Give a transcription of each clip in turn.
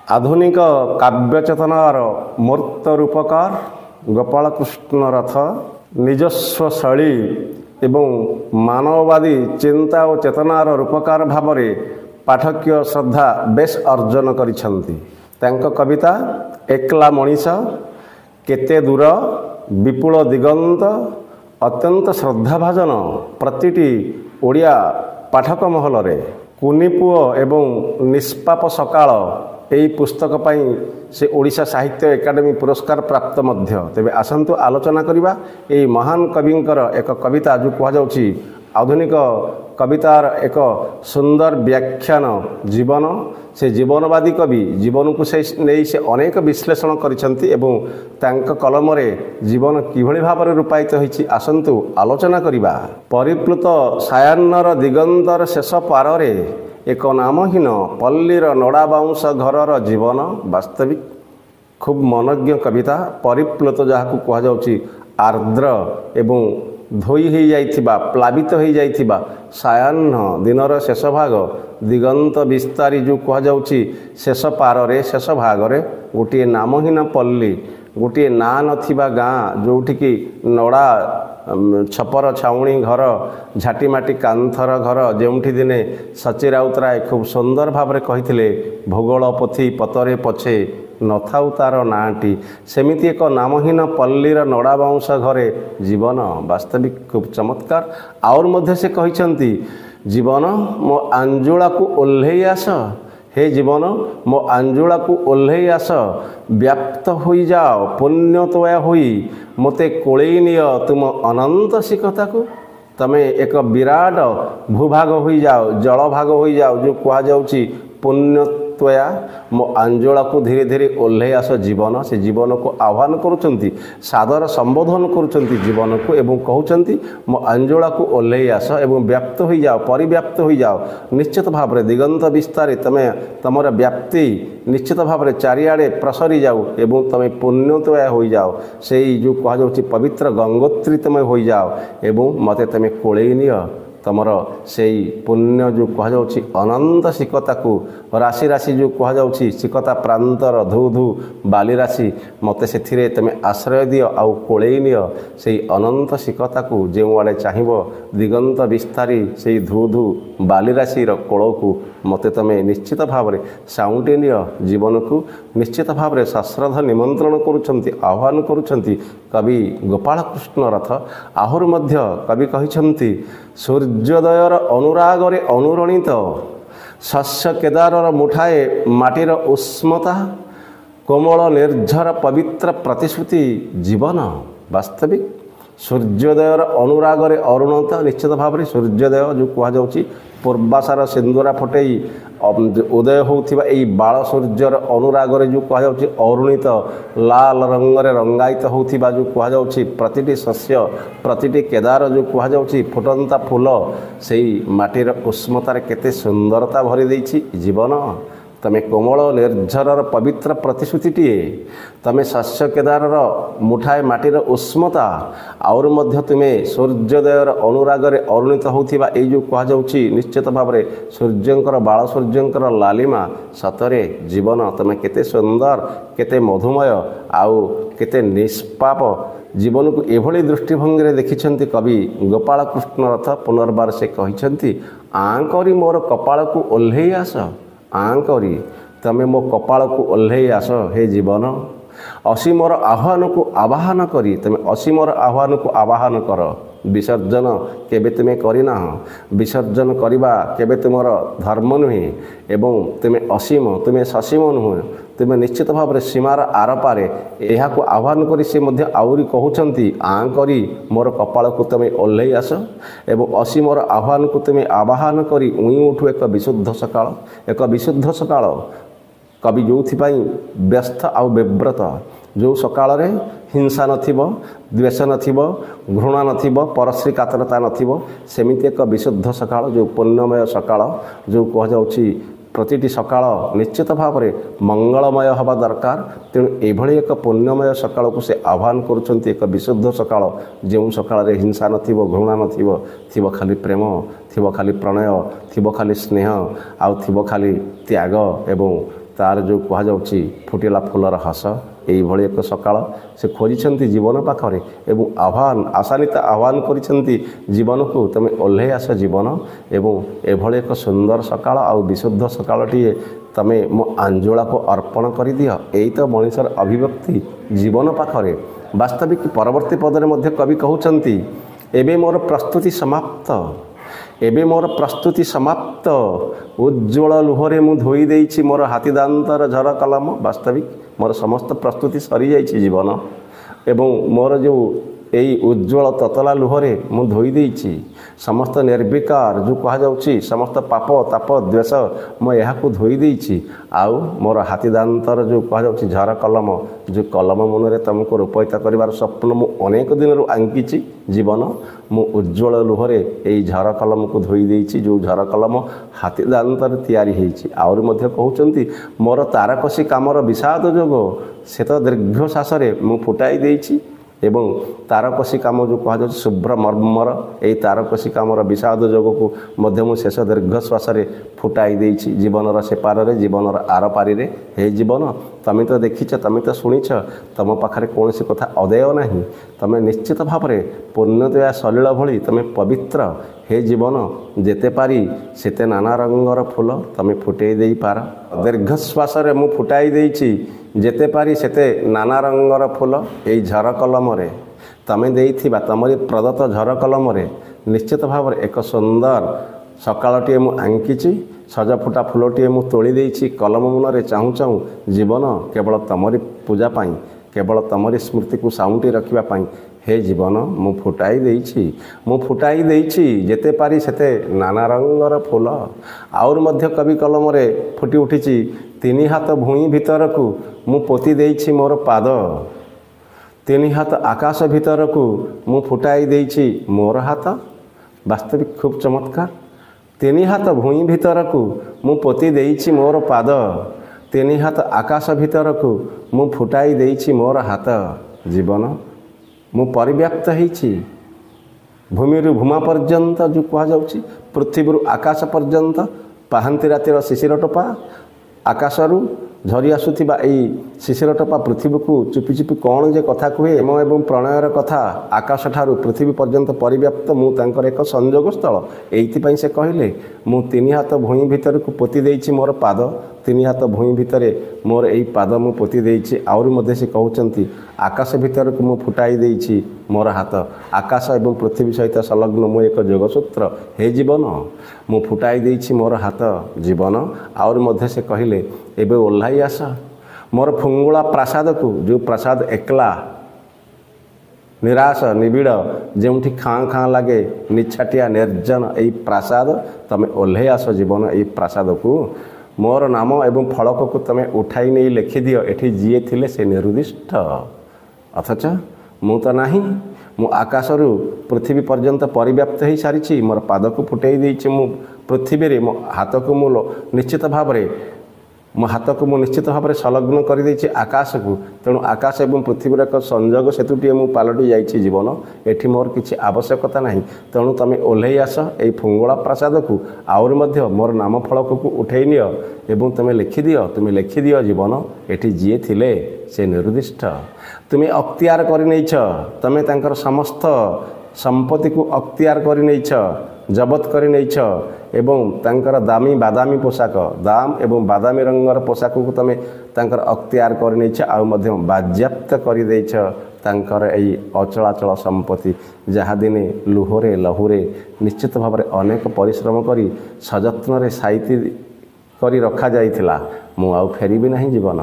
आधुनिक काव्यचेतनार मूर्त रूपकार गोपालकृष्ण रथ निजस्व शैली एवं मानववादी चिंता और चेतनार रूपकार भाव में पाठकीय श्रद्धा बेस अर्जन करिछंती। तांको कविता एकला मनीष, केते दूर, विपुल दिगंत अत्यंत श्रद्धाभाजन प्रतिटी ओडिया पाठक महल रे कुनी पुओ एवं निष्पाप सकाळ यही पुस्तक पाई से ओडिशा साहित्य एकाडेमी पुरस्कार प्राप्त मध्य। तेबे आसंतु आलोचना करिबा एही महान कविंकर एक कविता जो कह जाउछि आधुनिक कवितार एक सुंदर व्याख्यान जीवन। से जीवनवादी कवि जीवन को से नहीं से अनेक विश्लेषण करिसंती एवं तांक कलम रे जीवन किभଳି भाବରେ रूपायित होइछि आसंतु आलोचना करिबा। परिप्लुत सायान्नर दिगंतर शेष पारे एक नामहीन पल्लीर नड़ा बाउंश घरर जीवन वास्तविक खूब मनज्ञ कविता। परिप्लुत जहाँ कह जाउछि आर्द्र एवं धोई हो जाइथिबा प्लावित हो जाइथिबा सायाह्न दिनर शेष भाग दिगंत विस्तारी जो कह जाउछि शेष पारे शेष भागरे गोटे नामहीन पल्ली गोटे ना नथिबा गाँ जोठिकी नड़ा छपर छाउणी घर झाटीमाटी कांथर घर जोठी दिने सची राउतराय खूब सुंदर भाव में कही भूगोल पोथी पतरे पछे नथाउ तार नाटी सेमिति एक नामहीन पल्लीर नड़ा बाउंश घरे जीवन वास्तविक खूब चमत्कार। आउर मध्य से कहिसंती जीवन मो आंजुला को ओल्हेई आस, हे जीवन मो आंजुला को ओल्हेई आस, व्याप्त हो जाओ पुण्य तोया हुई मोते कोड़ेई निय तुम अनंत शिखता को। तमे एक विराट भूभाग हो जाओ जल भाग हो जाओ जो कह जाउछि पुण्य त्वया मो आंजोला को धीरे धीरे ओल्हे आस जीवन। से जीवन को आह्वान करुचंती सादर संबोधन करुचंती जीवन को एवं कहउचंती मो आंजोला को ओल्हे आस एवं व्याप्त हो जाओ परिव्याप्त हो जाओ निश्चित भाव में दिगंत विस्तारी तमे तमर व्याप्ति निश्चित भाव में चारिआडे प्रसरी जाओ एवं तमे पुण्यतया हो जाओ से जो कह जाउछि पवित्र गंगोत्री तमे हो जाओ एवं मते तमे कोळेई निय तमर से पुण्य जो कह जाउछि अनंत शिखता को राशि राशि जो कह जाउछि शिखता प्रांतर धू धू बाली राशि मते से तमे आश्रय दियो आउ कोळेई नियो से अनंत शिखता को जो आड़े चाहिबो दिगंत विस्तारी से धू धू बाली राशि कोल को मते तमे निश्चित भाव में साउंटे नियो जीवन को निश्चित भाव में सश्रद्ध निमंत्रण करुछंती आह्वान करुछंती कवि गोपालकृष्ण रथ। आहुर मध्य कवि कहिछंती सूर्योदयर अनुरागरे अनुरणित शस्य केदारर मुठाए माटीर उष्मता कोमल निर्झर पवित्र प्रतिश्रुति जीवन वास्तविक सूर्योदयर अनुरागरे अरुणत निश्चित भाव में सूर्योदय जो कह जाउछि पूर्वाशार सिंदूरा फटेई उदय होउथिबा एई बाल सूर्यर अनुरागरे जो कह जाउछि अरुणित लाल रंगरे रंगायित होउथिबा जो कह जाउछि प्रतिटी शस्य प्रतिटी केदार जो कह जाउछि फुटंता फूल सेई माटीर उष्मतार केते सुंदरता भरी देछि जीवन। तमे कोमल निर्झरर पवित्र प्रतिश्रुतिटीए तमे शस्य केदारर मुठाए माटीर उष्मता आउर मध्य तुमे सूर्योदयर अनुरागरे अरुणित होउथिबा एई जो कह जाउछि निश्चित भाव में सूर्यंकर बाल सूर्यंकर लालिमा सतरे जीवन तमे केते सुंदर केते मधुमय आउ केते निष्पाप जीवन को एभली दृष्टिभंगी देखिछंती कवि गोपालकृष्ण रथ। पुनर्बार से कहिछंती आंकरी मोर कपाल को ओल्हेई आस, आंकरी तमे मो कपाल को ओल्हेई आस हे जीवन। असीमर आह्वान को आवाहन करी तमे असीमर आह्वान को आवाहन कर विसर्जन केबे तुमे करिना विसर्जन करिबा केबे तुमर धर्म नुहे एवं तुमे असीम तुमे ससीम नुहे तुमे निश्चित भाव में सीमार आर पारे यह को आह्वान करी से मध्य आउरी कहउचंती आंकरी मोर कपाल को तुमे ओल्हेई आस एवं असीमर आह्वान को तुमे आवाहन करी उई उठु एक विशुद्ध सकाळ कवि जो व्यस्त आउ विव्रत जो सकाळ रे हिंसा नथिबो द्वेष नथिबो घृणा नथिबो परश्री कातरता नथिबो सेमिति एक विशुद्ध सकाळ जो पुण्यमय सकाळ जो कह जाउछि प्रतिटी सकाळ निश्चित भाव में मंगलमय हवा दरकार। तेणु एभली एक पुण्यमय सकाळ को से आह्वान करुछंती एक विशुद्ध सकाळ जो सकाळ रे हिंसा नथिबो घृणा नथिबो थिबो खाली प्रेम थिबो खाली प्रणय थिबो खाली स्नेह आउ थिबो खाली त्याग एवं ତାର ଯେଉଁ କୁହାଯାଉଛି ଫୁଟିଲା ଫୁଲର ହସ ଏଇଭଳି ଏକ ସକାଳ ସେ ଖୋଜିଛନ୍ତି ଜୀବନ ପାଖରେ ଏବଂ ଆଶାନ୍ୱିତ ଆହ୍ୱାନ କରିଛନ୍ତି ଜୀବନକୁ ତୁମେ ଓହ୍ଲାଇ ଆସ ଜୀବନ ଏବଂ ଏଭଳି ଏକ ସୁନ୍ଦର ସକାଳ ଆଉ ବିଶୁଦ୍ଧ ସକାଳଟିଏ ତୁମେ ମୋ ଆଞ୍ଜୁଳାକୁ ଅର୍ପଣ କରିଦିଅ। ଏଇ ତ ମଣିଷର ଅଭିବ୍ୟକ୍ତି ଜୀବନ ପାଖରେ। ବାସ୍ତବିକ ପରବର୍ତ୍ତୀ ପଦରେ ମଧ୍ୟ କବି କହୁଛନ୍ତି ଏବେ ମୋର ପ୍ରସ୍ତୁତି ସମାପ୍ତ, ଏବେ ମୋର ପ୍ରସ୍ତୁତି ସମାପ୍ତ, ଉଜ୍ଜ୍ୱଳ ଲୁହରେ ମୁଁ ଧୋଇ ଦେଇଛି ମୋର ହାତୀଦାନ୍ତର ଝର କଲମ। ବାସ୍ତବିକ ମୋର ସମସ୍ତ ପ୍ରସ୍ତୁତି ସରିଯାଇଛି ଜୀବନ ଏବଂ ମୋର ଯେଉଁ ଏଇ ଉଜ୍ଜ୍ୱଳ ତତଲା ଲୁହରେ ମୁଁ ଧୋଇ ଦେଇଛି ସମସ୍ତ ନିର୍ବିକାର ଯେଉଁ କୁହାଯାଉଛି ସମସ୍ତ ପାପ ତାପ ଦ୍ୱେଷ ମୁଁ ଏହାକୁ ଧୋଇ ଦେଇଛି। ଆଉ ମୋର ହାତୀଦାନ୍ତର ଯେଉଁ କୁହାଯାଉଛି ଝର କଲମ, ଯେଉଁ କଲମ ମନରେ ତୁମକୁ ରୂପାୟିତ କରିବାର ସ୍ୱପ୍ନ ମୁଁ ଅନେକ ଦିନରୁ ଆଙ୍କିଛି ଜୀବନ, ମୁଁ ଉଜ୍ଜ୍ୱଳ ଲୁହରେ ଏଇ ଝର କଲମକୁ ଧୋଇ ଦେଇଛି, ଯେଉଁ ଝର କଲମ ହାତୀଦାନ୍ତରେ ତିଆରି ହେଇଛି। ଆହୁରି ମଧ୍ୟ କହୁଛନ୍ତି ମୋର ତାରକସି କାମର ବିଷାଦ ଯୋଗ ସେ ତ ଦୀର୍ଘଶ୍ୱାସରେ ମୁଁ ଫୁଟାଇ ଦେଇଛି ଏବଂ ତାରକସି କାମ ଯେଉଁ କୁହାଯାଉଛି ଶୁଭ୍ର ମର୍ମର ଏଇ ତାରକସି କାମର ବିଷାଦ ଯୋଗକୁ ମଧ୍ୟ ମୁଁ ଶେଷ ଦୀର୍ଘଶ୍ୱାସରେ ଫୁଟାଇ ଦେଇଛି ଜୀବନର ସେପାରରେ ଜୀବନର ଆରପାରିରେ। ହେ ଜୀବନ ତୁମେ ତ ଦେଖିଛ, ତୁମେ ତ ଶୁଣିଛ, ତୁମ ପାଖରେ କୌଣସି କଥା ଅଦେୟ ନାହିଁ, ତୁମେ ନିଶ୍ଚିତ ଭାବରେ ପୂର୍ଣ୍ଣଦୟା ସଲିଳ ଭଳି ତୁମେ ପବିତ୍ର। ହେ ଜୀବନ ଯେତେ ପାରି ସେତେ ନାନା ରଙ୍ଗର ଫୁଲ ତୁମେ ଫୁଟାଇ ଦେଇପାର। ଦୀର୍ଘଶ୍ୱାସରେ ମୁଁ ଫୁଟାଇ ଦେଇଛି ଯେତେ ପାରି ସେତେ ନାନା ରଙ୍ଗର ଫୁଲ ଏଇ ଝର କଲମରେ ତୁମେ ଦେଇଥିବା ତୁମରି ପ୍ରଦତ୍ତ ଝର କଲମରେ ନିଶ୍ଚିତ ଭାବରେ ଏକ ସୁନ୍ଦର ସକାଳଟିଏ ମୁଁ ଆଙ୍କିଛି, ସଜଫୁଟା ଫୁଲଟିଏ ମୁଁ ତୋଳି ଦେଇଛି କଲମ ମୁନରେ ଚାହୁଁ ଚାହୁଁ ଜୀବନ କେବଳ ତୁମରି ପୂଜା ପାଇଁ, କେବଳ ତୁମରି ସ୍ମୃତିକୁ ସାଉଁଟି ରଖିବା ପାଇଁ। ହେ ଜୀବନ ମୁଁ ଫୁଟାଇ ଦେଇଛି ଯେତେ ପାରି ସେତେ ନାନା ରଙ୍ଗର ଫୁଲ। ଆହୁରି ମଧ୍ୟ କବି କଲମରେ ଫୁଟି ଉଠିଛି ତିନି ହାତ ଭୂଇଁ ଭିତରକୁ ମୁଁ ପୋତି ଦେଇଛି ମୋର ପାଦ, ତିନି ହାତ ଆକାଶ ଭିତରକୁ ମୁଁ ଫୁଟାଇ ଦେଇଛି ମୋର ହାତ। ବାସ୍ତବିକ ଖୁବ୍ ଚମତ୍କାର। ତିନି ହାତ ଭୂଇଁ ଭିତରକୁ ମୁଁ ପୋତି ଦେଇଛି ମୋର ପାଦ, ତିନି ହାତ ଆକାଶ ଭିତରକୁ ମୁଁ ଫୁଟାଇ ଦେଇଛି ମୋର ହାତ। ଜୀବନ ମୁଁ ପରିବ୍ୟାପ୍ତ ହେଇଛି ଭୂମିରୁ ଭୂମା ପର୍ଯ୍ୟନ୍ତ ଯେଉଁ କୁହାଯାଉଛି ପୃଥିବୀରୁ ଆକାଶ ପର୍ଯ୍ୟନ୍ତ ପାହାନ୍ତି ରାତିର ଶିଶିର ଟୋପା ଆକାଶରୁ ଝରି ଆସୁଥିବା ଏଇ ଶିଶିର ଟୋପା ପୃଥିବୀକୁ ଚୁପି ଚୁପି କ'ଣ ଯେ କଥା କୁହେ ଏବଂ ପ୍ରଣୟର କଥା ଆକାଶଠାରୁ ପୃଥିବୀ ପର୍ଯ୍ୟନ୍ତ ପରିବ୍ୟାପ୍ତ ମୁଁ ତାଙ୍କର ଏକ ସଂଯୋଗ ସ୍ଥଳ। ଏଇଥିପାଇଁ ସେ କହିଲେ ମୁଁ ତିନି ହାତ ଭୂଇଁ ଭିତରକୁ ପୋତି ଦେଇଛି ମୋର ପାଦ, ତିନି ହାତ ଭୂଇଁ ଭିତରେ ମୋର ଏଇ ପାଦ ମୁଁ ପୋତି ଦେଇଛି। ଆହୁରି ମଧ୍ୟ ସେ କହୁଛନ୍ତି ଆକାଶ ଭିତରକୁ ମୁଁ ଫୁଟାଇ ଦେଇଛି ମୋର ହାତ, ଆକାଶ ଏବଂ ପୃଥିବୀ ସହିତ ସଂଲଗ୍ନ ମୁଁ ଏକ ଯୋଗସୂତ୍ର। ହେ ଜୀବନ ମୁଁ ଫୁଟାଇ ଦେଇଛି ମୋର ହାତ ଜୀବନ। ଆହୁରି ମଧ୍ୟ ସେ କହିଲେ ଏବେ ଓହ୍ଲାଇ ଆସ ମୋର ଫୁଙ୍ଗୁଳା ପ୍ରାସାଦକୁ, ଯେଉଁ ପ୍ରାସାଦ ଏକଲା ନିରାଶ ନିବିଡ଼ ଯେଉଁଠି ଖାଁ ଖାଁ ଲାଗେ ନିଛାଟିଆ ନିର୍ଜନ ଏଇ ପ୍ରାସାଦ, ତୁମେ ଓହ୍ଲାଇ ଆସ ଜୀବନ ଏଇ ପ୍ରାସାଦକୁ। ମୋର ନାମ ଏବଂ ଫଳକକୁ ତୁମେ ଉଠାଇ ନେଇ ଲେଖିଦିଅ ଏଠି ଯିଏ ଥିଲେ ସେ ନିରୁଦ୍ଦିଷ୍ଟ। ଅଥଚ ମୁଁ ତ ନାହିଁ, ମୁଁ ଆକାଶରୁ ପୃଥିବୀ ପର୍ଯ୍ୟନ୍ତ ପରିବ୍ୟାପ୍ତ ହୋଇସାରିଛି, ମୋର ପାଦକୁ ଫୁଟାଇ ଦେଇଛି ମୁଁ ପୃଥିବୀରେ, ମୋ ହାତକୁ ମୁଁ ନିଶ୍ଚିତ ଭାବରେ ସଂଲଗ୍ନ କରିଦେଇଛି ଆକାଶକୁ। ତେଣୁ ଆକାଶ ଏବଂ ପୃଥିବୀର ଏକ ସଂଯୋଗ ସେତୁଟିଏ ମୁଁ ପାଲଟି ଯାଇଛି ଜୀବନ, ଏଠି ମୋର କିଛି ଆବଶ୍ୟକତା ନାହିଁ। ତେଣୁ ତୁମେ ଓହ୍ଲାଇ ଆସ ଏଇ ଫୁଙ୍ଗୁଳା ପ୍ରାସାଦକୁ। ଆହୁରି ମଧ୍ୟ ମୋର ନାମ ଫଳକକୁ ଉଠାଇ ନିଅ ଏବଂ ତୁମେ ଲେଖିଦିଅ ଜୀବନ ଏଠି ଯିଏ ଥିଲେ ସେ ନିରୁଦ୍ଦିଷ୍ଟ। ତୁମେ ଅକ୍ତିଆର କରିନେଇଛ, ତୁମେ ତାଙ୍କର ସମସ୍ତ ସମ୍ପତ୍ତିକୁ ଅକ୍ତିଆର କରିନେଇଛ, ଜବତ କରିନେଇଛ ଏବଂ ତାଙ୍କର ଦାମୀ ବାଦାମୀ ପୋଷାକ, ଦାମ ଏବଂ ବାଦାମୀ ରଙ୍ଗର ପୋଷାକକୁ ତୁମେ ତାଙ୍କର ଅକ୍ତିଆର କରିନେଇଛ। ଆଉ ମଧ୍ୟ ବାଜ୍ୟାପ୍ତ କରିଦେଇଛ ତାଙ୍କର ଏଇ ଅଚଳାଚଳ ସମ୍ପତ୍ତି, ଯାହା ଦିନେ ଲହୁରେ ନିଶ୍ଚିତ ଭାବରେ ଅନେକ ପରିଶ୍ରମ କରି ସଯତ୍ନରେ ସାଇତି କରି ରଖାଯାଇଥିଲା। ମୁଁ ଆଉ ଫେରିବି ନାହିଁ ଜୀବନ,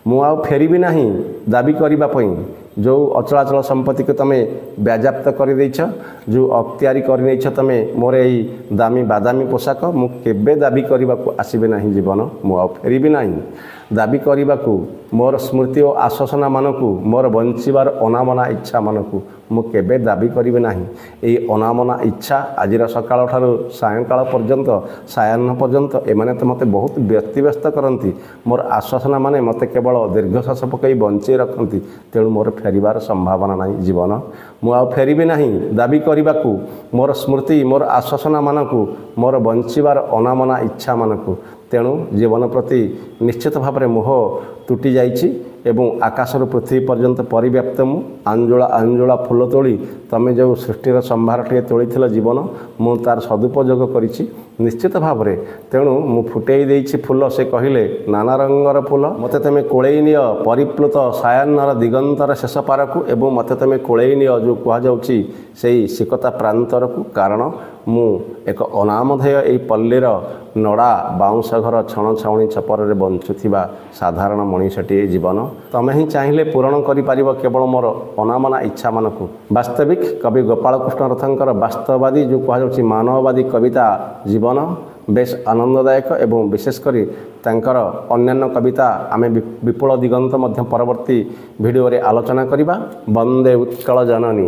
ମୁଁ ଆଉ ଫେରିବି ନାହିଁ ଦାବି କରିବା ପାଇଁ। ଯେଉଁ ଅଚଳାଚଳ ସମ୍ପତ୍ତିକୁ ତୁମେ ବାଜ୍ୟାପ୍ତ କରିଦେଇଛ, ଯେଉଁ ଅକ୍ତିଆରୀ କରିନେଇଛ ତୁମେ ମୋର ଏଇ ଦାମୀ ବାଦାମୀ ପୋଷାକ, ମୁଁ କେବେ ଦାବି କରିବାକୁ ଆସିବି ନାହିଁ ଜୀବନ, ମୁଁ ଆଉ ଫେରିବି ନାହିଁ ଦାବି କରିବାକୁ ମୋର ସ୍ମୃତି ଓ ଆଶ୍ୱାସନାମାନଙ୍କୁ, ମୋର ବଞ୍ଚିବାର ଅନାମନା ଇଚ୍ଛାମାନଙ୍କୁ ମୁଁ କେବେ ଦାବି କରିବି ନାହିଁ। ଏହି ଅନାମନା ଇଚ୍ଛା ଆଜିର ସକାଳ ଠାରୁ ସାୟଂକାଳ ପର୍ଯ୍ୟନ୍ତ, ସାୟାହ୍ନ ପର୍ଯ୍ୟନ୍ତ ଏମାନେ ତ ମୋତେ ବହୁତ ବ୍ୟତିବ୍ୟସ୍ତ କରନ୍ତି। ମୋର ଆଶ୍ୱାସନାମାନେ ମୋତେ କେବଳ ଦୀର୍ଘଶ୍ୱାସ ପକାଇ ବଞ୍ଚାଇ ରଖନ୍ତି। ତେଣୁ ମୋର ଫେରିବାର ସମ୍ଭାବନା ନାହିଁ ଜୀବନ, ମୁଁ ଆଉ ଫେରିବି ନାହିଁ ଦାବି କରିବାକୁ ମୋର ସ୍ମୃତି, ମୋର ଆଶ୍ୱାସନାମାନଙ୍କୁ, ମୋର ବଞ୍ଚିବାର ଅନାମନା ଇଚ୍ଛାମାନଙ୍କୁ। ତେଣୁ ଜୀବନ ପ୍ରତି ନିଶ୍ଚିତ ଭାବରେ ମୋହ ତୁଟି ଯାଇଛି ଏବଂ ଆକାଶରୁ ପୃଥିବୀ ପର୍ଯ୍ୟନ୍ତ ପରିବ୍ୟାପ୍ତ ମୁଁ ଆଞ୍ଜୁଳା ଆଞ୍ଜୁଳା ଫୁଲ ତୋଳି ତମେ ଯେଉଁ ସୃଷ୍ଟିର ସମ୍ଭାରଟିଏ ତୋଳିଥିଲ ଜୀବନ ମୁଁ ତାର ସଦୁପଯୋଗ କରିଛି ନିଶ୍ଚିତ ଭାବରେ। ତେଣୁ ମୁଁ ଫୁଟେଇ ଦେଇଛି ଫୁଲ ସେ କହିଲେ ନାନା ରଙ୍ଗର ଫୁଲ ମୋତେ ତୁମେ କୋଳେଇ ନିଅ ପରିପ୍ଲୁତ ସାୟାହ୍ନର ଦିଗନ୍ତର ଶେଷ ପାରକୁ ଏବଂ ମୋତେ ତୁମେ କୋଳେଇ ନିଅ ଯେଉଁ କୁହାଯାଉଛି ସେଇ ସିକତା ପ୍ରାନ୍ତରକୁ। କାରଣ ମୁଁ ଏକ ଅନାମଧେୟ ଏହି ପଲ୍ଲୀର ନଡ଼ା ବାଉଁଶ ଘର ଛଣ ଛାଉଣି ଛପରରେ ବଞ୍ଚୁଥିବା ସାଧାରଣ ମଣିଷଟିଏ ଜୀବନ ତମେ ହିଁ ଚାହିଁଲେ ପୂରଣ କରିପାରିବ କେବଳ ମୋର ଅନାମନା ଇଚ୍ଛାମାନଙ୍କୁ। ବାସ୍ତବିକ କବି ଗୋପାଳକୃଷ୍ଣ ରଥଙ୍କର ବାସ୍ତବବାଦୀ ଯେଉଁ କୁହାଯାଉଛି ମାନବବାଦୀ କବିତା ଜୀବନ ବେଶ ଆନନ୍ଦଦାୟକ ଏବଂ ବିଶେଷ କରି ତାଙ୍କର ଅନ୍ୟାନ୍ୟ କବିତା ଆମେ ବିପୁଳ ଦିଗନ୍ତ ମଧ୍ୟ ପରବର୍ତ୍ତୀ ଭିଡ଼ିଓରେ ଆଲୋଚନା କରିବା। ବନ୍ଦେ ଉତ୍କଳ ଜନନୀ।